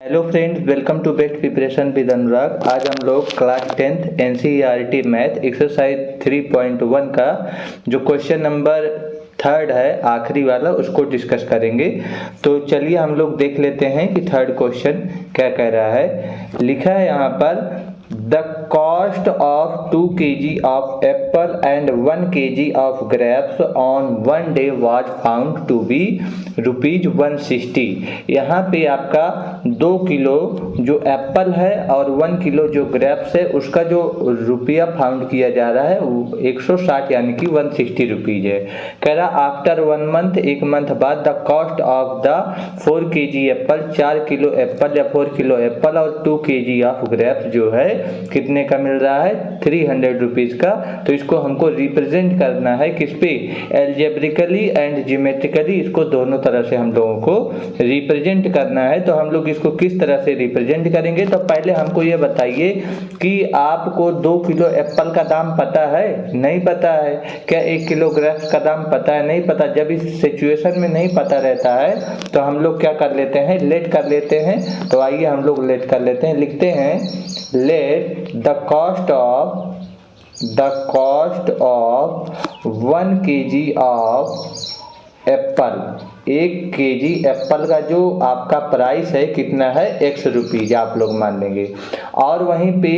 Hello friends, welcome to best preparation with Anurag. आज हम लोग class 10th NCERT math exercise 3.1 का जो क्वेश्चन नंबर 3 है, आखिरी वाला, उसको डिस्कस करेंगे। तो चलिए हम लोग देख लेते हैं कि थर्ड क्वेश्चन क्या कह रहा है। लिखा है यहाँ पर, the cost of 2 kg of apple and 1 kg of grapes on one day was found to be ₹160। यहाँ पे आपका 2 किलो जो एप्पल है और 1 किलो जो ग्रेप्स है उसका जो रुपया फाउंड किया जा रहा है वो 160 यानी कि 160 रुपीज है। कह रहा आफ्टर 1 मंथ, 1 मंथ बाद, the cost of the 4 kg Apple, 4 kilo Apple या 4 किलो एप्पल और 2 kg ऑफ ग्रेप्स जो है कितने का मिल रहा है, 300 रुपीज का। तो इसको हमको रिप्रेजेंट करना है किस पे, एल्जेब्रिकली एंड ज्योमेट्रिकली, इसको दोनों तरह से हम लोगों को रिप्रेजेंट करना है। तो हम लोग इसको किस तरह से रिप्रेजेंट करेंगे, तो पहले हमको ये बताइए कि आपको 2 किलो एप्पल का दाम पता है? नहीं पता है। क्या 1 किलो ग्रेप्स का दाम पता है? नहीं पता। जब इस सिचुएशन में नहीं पता रहता है तो हम लोग क्या कर लेते हैं, लेट कर लेते हैं। तो आइए हम लोग लेट कर लेते हैं। लिखते हैं, let the cost of 1 kg of Apple, 1 kg Apple का जो आपका प्राइस है कितना है, X रुपीज आप लोग मान लेंगे। और वहीं पे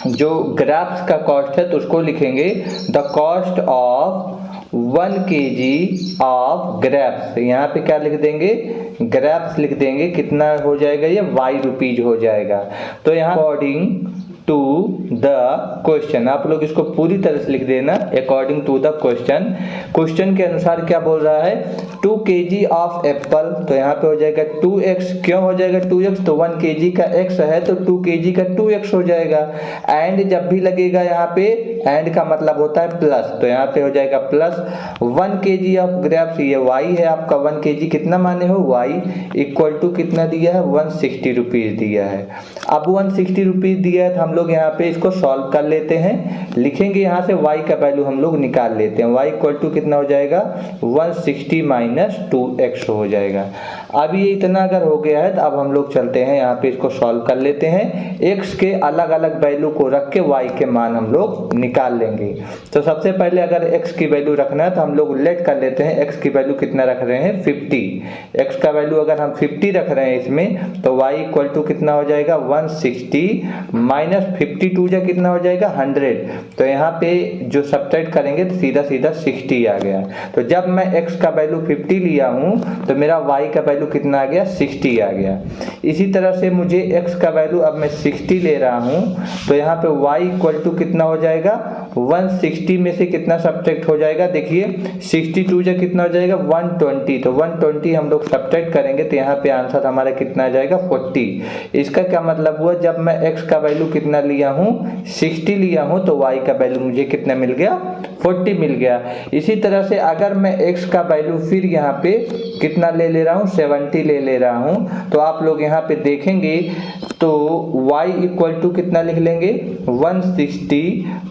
जो ग्रेप्स का कॉस्ट है तो उसको लिखेंगे the cost of 1 kg of grapes. यहाँ पे क्या लिख देंगे, ग्रेप्स लिख देंगे। कितना हो जाएगा, ये Y रुपीज हो जाएगा। तो यहाँ अकॉर्डिंग टू द क्वेश्चन, आप लोग इसको पूरी तरह से लिख देना, according to the question. Question के अनुसार क्या बोल रहा है, 2 kg ऑफ एप्पल, तो यहाँ पे हो जाएगा 2x। क्यों हो जाएगा 2x, तो 1 kg का x है तो 2 kg का 2x हो जाएगा। एंड जब भी लगेगा यहाँ पे, एंड का मतलब होता है प्लस, तो यहाँ पे हो जाएगा प्लस 1 kg ऑफ ग्रेप्स, ये y है आपका। 1 kg कितना माने हो, y इक्वल टू कितना दिया है, 160 रुपीज दिया है। अब 160 रुपीज दिया है तो हम लोग यहाँ पे इसको सॉल्व कर लेते हैं। लिखेंगे यहाँ से y का वैल्यू हम लोग निकाल लेते हैं। y इक्वल टू कितना हो जाएगा, 160 माइनस 2x हो जाएगा। अब ये इतना अगर हो गया है तो अब हम लोग चलते हैं यहाँ पे इसको सॉल्व कर लेते हैं। x के अलग अलग वैल्यू को रख के y के मान हम लोग निकाल लेंगे। तो सबसे पहले अगर x की वैल्यू रखना है तो हम लोग लेट कर लेते हैं। x की वैल्यू कितना रख रहे हैं, 50। x का वैल्यू अगर हम 50 रख रहे हैं इसमें, तो y इक्वल टू कितना हो जाएगा, 160 माइनस 52 जा कितना हो जाएगा, 100। तो यहाँ पे जो सब्ट्रैक्ट करेंगे तो सीधा सीधा 60 आ गया। तो जब मैं x का वैल्यू 50 लिया हूँ तो मेरा y का वैल्यू कितना आ गया, 60 आ गया। इसी तरह से मुझे x का वैल्यू अब मैं 60 ले रहा हूँ तो यहाँ पे y इक्वल टू कितना हो जाएगा, 160 में से कितना सब्ट्रैक्ट हो जाएगा, देखिए 62 जा कितना हो जाएगा, 120। तो 120 हम लोग सब्ट्रैक्ट करेंगे तो यहाँ पे आंसर हमारा कितना आ जाएगा, 40। इसका क्या मतलब हुआ, जब मैं x का वैल्यू कितना लिया हूँ, 60 लिया हूँ, तो y का वैल्यू मुझे कितना मिल गया, 40 मिल गया। इसी तरह से अगर मैं x का वैल्यू फिर यहाँ पे कितना ले रहा हूँ, 70 ले रहा हूँ, तो आप लोग यहाँ पे देखेंगे तो y इक्वल टू कितना लिख लेंगे, 160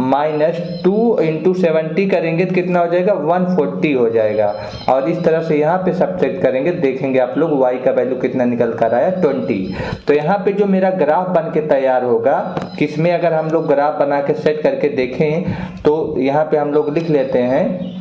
माइनस 2 इंटू 70 करेंगे तो कितना हो जाएगा, 140 हो जाएगा। और इस तरह से यहाँ पे सब्ट्रैक्ट करेंगे, देखेंगे आप लोग y का वैल्यू कितना निकल कर आया, 20। तो यहाँ पे जो मेरा ग्राफ बन के तैयार होगा, किसमें अगर हम लोग ग्राफ बना के सेट करके देखें तो यहाँ पे हम लोग लिख लेते हैं,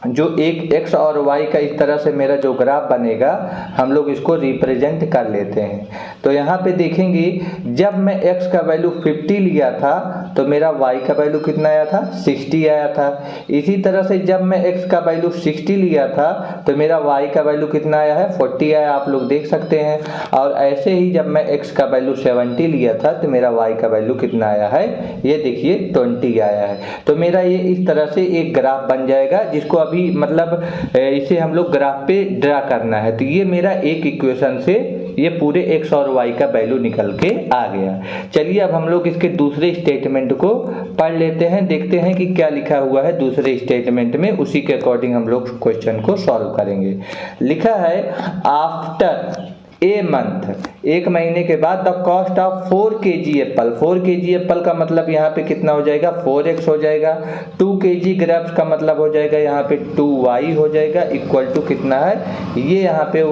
जो एक x और y का इस तरह से मेरा जो ग्राफ बनेगा हम लोग इसको रिप्रेजेंट कर लेते हैं। तो यहाँ पे देखेंगे जब मैं x का वैल्यू 50 लिया था तो मेरा y का वैल्यू कितना आया था, 60 आया था। इसी तरह से जब मैं x का वैल्यू 60 लिया था तो मेरा y का वैल्यू कितना आया है, 40 आया, आप लोग देख सकते हैं। और ऐसे ही जब मैं x का वैल्यू 70 लिया था तो मेरा y का वैल्यू कितना आया है, ये देखिए 20 आया है। तो मेरा ये इस तरह से एक ग्राफ बन जाएगा, जिसको अभी मतलब इसे हम लोग ग्राफ पे ड्रा करना है। तो ये मेरा एक इक्वेशन से ये पूरे x और y का वैल्यू निकल के आ गया। चलिए अब हम लोग इसके दूसरे स्टेटमेंट को पढ़ लेते हैं, देखते हैं कि क्या लिखा हुआ है दूसरे स्टेटमेंट में, उसी के अकॉर्डिंग हम लोग क्वेश्चन को सॉल्व करेंगे। लिखा है, आफ्टर ए मंथ, एक महीने के बाद the cost of 4 kg Apple. 4 kg Apple का मतलब यहाँ पे कितना हो जाएगा, 4x हो जाएगा। 2 kg ग्रेप्स का मतलब हो जाएगा यहाँ पे 2y हो जाएगा, इक्वल टू कितना है, ये यहाँ पे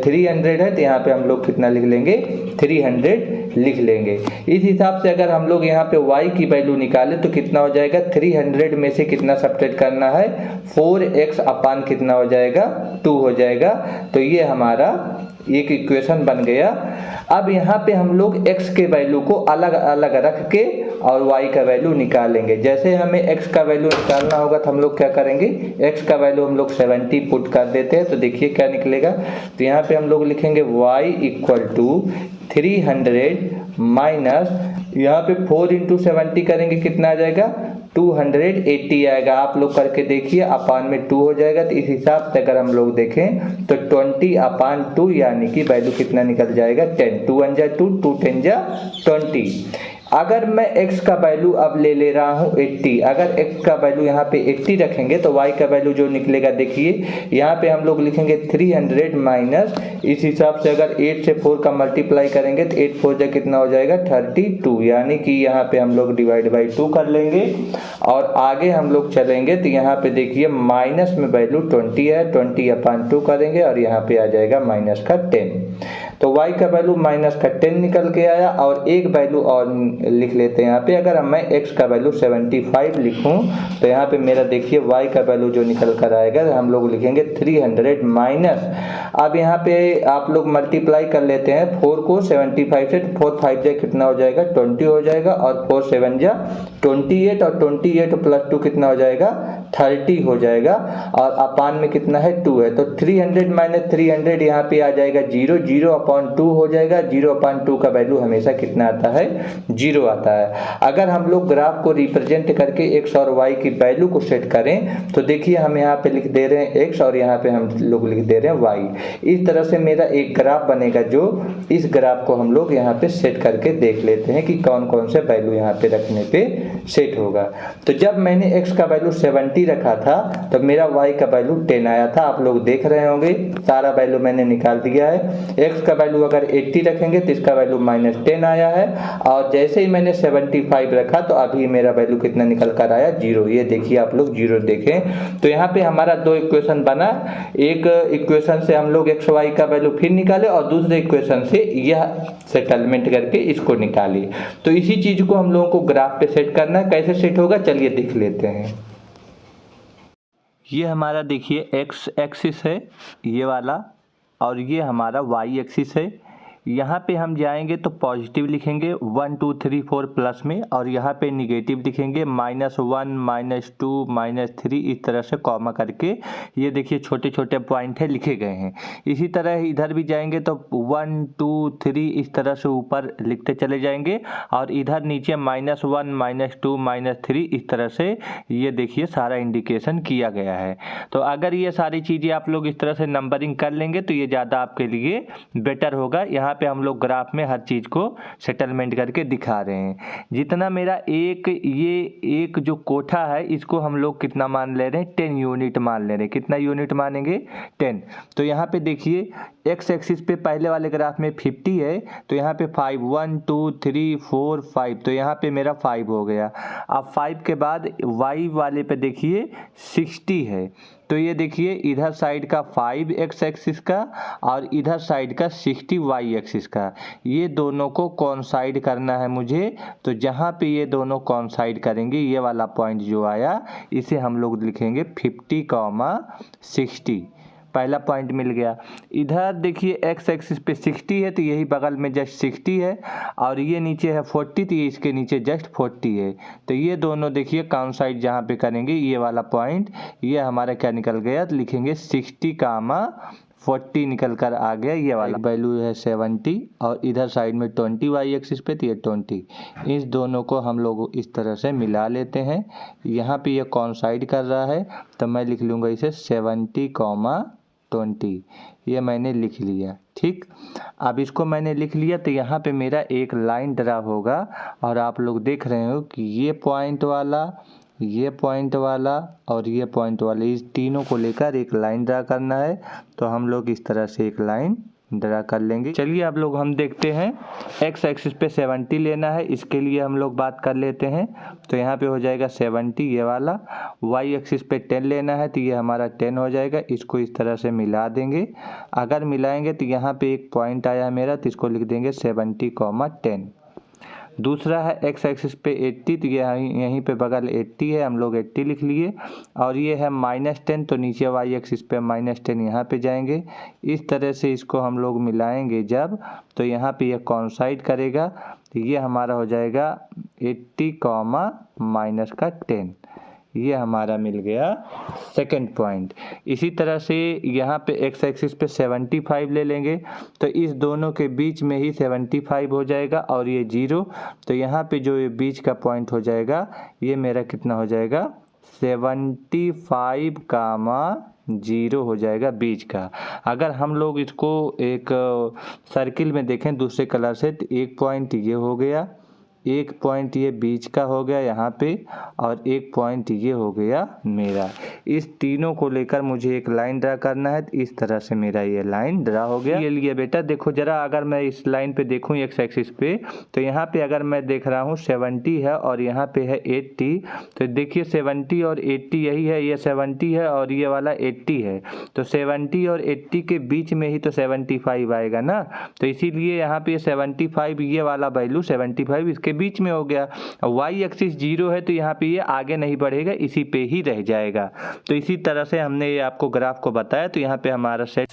300 है, तो यहाँ पे हम लोग कितना लिख लेंगे, 300 लिख लेंगे। इस हिसाब से अगर हम लोग यहाँ पे y की वैल्यू निकालें तो कितना हो जाएगा, 300 में से कितना सब्ट्रैक्ट करना है, 4x अपान कितना हो जाएगा, 2 हो जाएगा। तो ये हमारा एक इक्वेशन बन गया। अब यहाँ पे हम लोग x के वैल्यू को अलग अलग रख के और y का वैल्यू निकालेंगे। जैसे हमें x का वैल्यू निकालना होगा तो हम लोग क्या करेंगे, x का वैल्यू हम लोग 70 पुट कर देते हैं, तो देखिए क्या निकलेगा। तो यहाँ पे हम लोग लिखेंगे y इक्वल टू 300 माइनस यहाँ पे 4 इंटू 70 करेंगे, कितना आ जाएगा, 280 आएगा। आप लोग करके देखिए, अपान में 2 हो जाएगा। तो इस हिसाब से अगर हम लोग देखें तो 20/2 यानी कि वैल्यू कितना निकल जाएगा, 10। 2 1 जा 2, 2 10 जा 20। अगर मैं x का वैल्यू अब ले रहा हूँ 80, अगर x का वैल्यू यहाँ पे 80 रखेंगे तो y का वैल्यू जो निकलेगा, देखिए यहाँ पे हम लोग लिखेंगे 300 माइनस, इस हिसाब से अगर 8 से 4 का मल्टीप्लाई करेंगे तो 8 4 जा कितना हो जाएगा, 32, यानी कि यहाँ पे हम लोग डिवाइड बाई 2 कर लेंगे। और आगे हम लोग चलेंगे तो यहाँ पे देखिए माइनस में वैल्यू 20 है, 20/2 करेंगे और यहाँ पे आ जाएगा माइनस का 10। तो y का वैल्यू माइनस का 10 निकल के आया। और एक वैल्यू और लिख लेते हैं यहाँ पे, अगर मैं x का वैल्यू 75 लिखूं तो यहाँ पे मेरा देखिए y का वैल्यू जो निकल कर आएगा, हम लोग लिखेंगे 300 माइनस, अब यहाँ पे आप लोग मल्टीप्लाई कर लेते हैं 4 को 75 से, 4 5 जा कितना हो जाएगा, 20 हो जाएगा, और 4 7 जा 28, और 28 प्लस 2 कितना हो जाएगा, 30 हो जाएगा, और अपान में कितना है, 2 है। तो 300 माइनस 300 यहाँ पे आ जाएगा 0, 0/2 हो जाएगा। 0/2 का वैल्यू हमेशा कितना आता है, 0 आता है। अगर हम लोग ग्राफ को रिप्रेजेंट करके x और y की वैल्यू को सेट करें तो देखिए हम यहाँ पे लिख दे रहे हैं x और यहाँ पे हम लोग लिख दे रहे हैं y। इस तरह से मेरा एक ग्राफ बनेगा, जो इस ग्राफ को हम लोग यहाँ पे सेट करके देख लेते हैं कि कौन कौन से वैल्यू यहाँ पे रखने पे सेट होगा। तो जब मैंने x का वैल्यू 70 रखा था तो मेरा y का वैल्यू 10 आया था। आप लोग देख रहे होंगे सारा वैल्यू मैंने निकाल दिया है। x का वैल्यू अगर 80 रखेंगे तो इसका वैल्यू -10 आया है, और जैसे ही मैंने 75 रखा तो अभी मेरा वैल्यू कितना निकल कर आया, 0। ये देखिए आप लोग 0 देखें। तो यहाँ पे हमारा दो इक्वेशन बना, एक इक्वेशन से हम लोग x y का वैल्यू फिर निकाले और दूसरे इक्वेशन से यह सेटलमेंट करके इसको निकालिए। तो इसी चीज को हम लोगों को ग्राफ पे सेट करना है। कैसे सेट होगा चलिए देख लेते हैं। ये हमारा देखिए x एक्सिस है ये वाला, और ये हमारा y एक्सिस है। यहाँ पे हम जाएंगे तो पॉजिटिव लिखेंगे 1 2 3 4 प्लस में, और यहाँ पे निगेटिव लिखेंगे -1 -2 -3, इस तरह से कॉमा करके ये देखिए छोटे छोटे पॉइंट है लिखे गए हैं। इसी तरह इधर भी जाएंगे तो 1 2 3 इस तरह से ऊपर लिखते चले जाएंगे, और इधर नीचे -1 -2 -3 इस तरह से ये देखिए सारा इंडिकेशन किया गया है। तो अगर ये सारी चीज़ें आप लोग इस तरह से नंबरिंग कर लेंगे तो ये ज़्यादा आपके लिए बेटर होगा। यहाँ पे हम लोग ग्राफ में हर चीज़ को सेटलमेंट करके दिखा रहे हैं। जितना मेरा एक जो कोठा है इसको हम लोग कितना मान ले रहे हैं, 10 यूनिट मान ले रहे हैं। कितना यूनिट मानेंगे, 10। तो यहाँ पे देखिए एक्स एक्सिस पे पहले वाले ग्राफ में 50 है, तो यहाँ पे 5 1 2 3 4 5, तो यहाँ पे मेरा 5 हो गया। अब 5 के बाद y वाले पे देखिए 60 है, तो ये देखिए इधर साइड का 5 एक्स एक्सिस का और इधर साइड का 60 वाई एक्सिस का, ये दोनों को कॉन्साइड करना है मुझे। तो जहाँ पे ये दोनों कॉन्साइड करेंगे, ये वाला पॉइंट जो आया इसे हम लोग लिखेंगे 50, 60। पहला पॉइंट मिल गया। इधर देखिए एक्स एक्सिस पे 60 है, तो यही बगल में जस्ट 60 है, और ये नीचे है 40, तो ये इसके नीचे जस्ट 40 है। तो ये दोनों देखिए कॉन्साइड जहाँ पे करेंगे, ये वाला पॉइंट ये हमारा क्या निकल गया, तो लिखेंगे 60, 40 निकल कर आ गया। ये वाला वैल्यू है 70, और इधर साइड में 20 वाई एक्सिस पे, तो ये 20। इस दोनों को हम लोग इस तरह से मिला लेते हैं। यहाँ पे ये कॉन्साइड कर रहा है, तो मैं लिख लूँगा इसे 70, 20। ये मैंने लिख लिया, ठीक। अब इसको मैंने लिख लिया, तो यहाँ पे मेरा एक लाइन ड्रा होगा, और आप लोग देख रहे हो कि ये पॉइंट वाला, ये पॉइंट वाला और ये पॉइंट वाला, इस तीनों को लेकर एक लाइन ड्रा करना है। तो हम लोग इस तरह से एक लाइन ड्रा कर लेंगे। चलिए आप लोग हम देखते हैं, एक्स एक्सिस पे 70 लेना है, इसके लिए हम लोग बात कर लेते हैं। तो यहाँ पे हो जाएगा 70 ये वाला। वाई एक्सिस पे 10 लेना है तो ये हमारा 10 हो जाएगा। इसको इस तरह से मिला देंगे। अगर मिलाएंगे तो यहाँ पे एक पॉइंट आया मेरा, तो इसको लिख देंगे 70,10। दूसरा है एक्स एक्सिस पे 80, तो ये यहीं पे बगल 80 है, हम लोग 80 लिख लिए। और ये है -10, तो नीचे वाई एक्सिस पे -10 यहाँ पे जाएंगे। इस तरह से इसको हम लोग मिलाएंगे जब, तो यहाँ पे ये कॉन्साइड करेगा, तो ये हमारा हो जाएगा 80, -10। ये हमारा मिल गया सेकंड पॉइंट। इसी तरह से यहाँ पे एक्स एक्सिस पे 75 ले लेंगे, तो इस दोनों के बीच में ही 75 हो जाएगा और ये 0, तो यहाँ पे जो ये बीच का पॉइंट हो जाएगा ये मेरा कितना हो जाएगा 75,0 हो जाएगा बीच का। अगर हम लोग इसको एक सर्किल में देखें दूसरे कलर से, तो एक पॉइंट ये हो गया, एक पॉइंट ये बीच का हो गया यहाँ पे, और एक पॉइंट ये हो गया मेरा। इस तीनों को लेकर मुझे एक लाइन ड्रा करना है, तो इस तरह से मेरा ये लाइन ड्रा हो गया। ये लिए बेटा देखो जरा, अगर मैं इस लाइन पे देखूँ एक्स एक्सिस पे, तो यहाँ पे अगर मैं देख रहा हूँ 70 है और यहाँ पे है 80, तो देखिए 70 और 80 यही है, ये 70 है और ये वाला 80 है, तो 70 और 80 के बीच में ही तो 75 आएगा ना। तो इसीलिए यहाँ पे 75, ये वाला वैल्यू 75 इसके बीच में हो गया। वाई एक्सिस 0 है, तो यहाँ पे ये आगे नहीं बढ़ेगा, इसी पे ही रह जाएगा। तो इसी तरह से हमने ये आपको ग्राफ को बताया, तो यहाँ पे हमारा सेट